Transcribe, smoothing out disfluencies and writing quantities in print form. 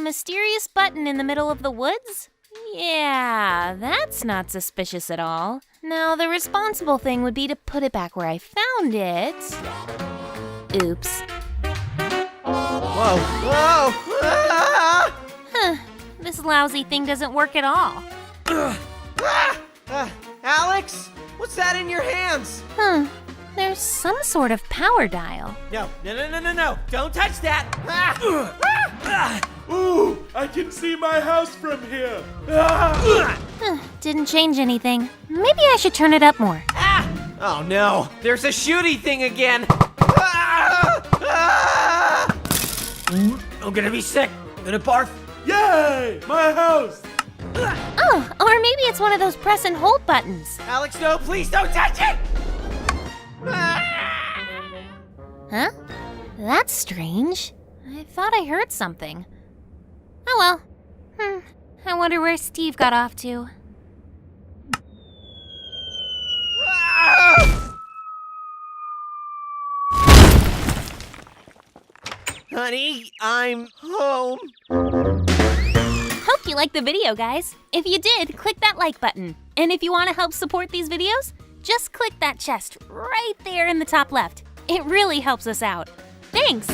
mysterious button in the middle of the woods? Yeah, that's not suspicious at all. Now, the responsible thing would be to put it back where I found it. Oops. Whoa! Whoa! Ah! Huh, this lousy thing doesn't work at all. Alex? What's that in your hands? There's some sort of power dial. No. Don't touch that! Ooh, I can see my house from here. Ah! Didn't change anything. Maybe I should turn it up more. Oh no, there's a shooty thing again! I'm gonna be sick. I'm gonna barf. Yay! My house! Oh, or maybe it's one of those press and hold buttons. Alex, no, please don't touch it! Huh? That's strange. I thought I heard something. Oh well. I wonder where Steve got off to. Honey, I'm home. Hope you liked the video, guys. If you did, click that like button. And if you want to help support these videos, just click that chest right there in the top left. It really helps us out. Thanks!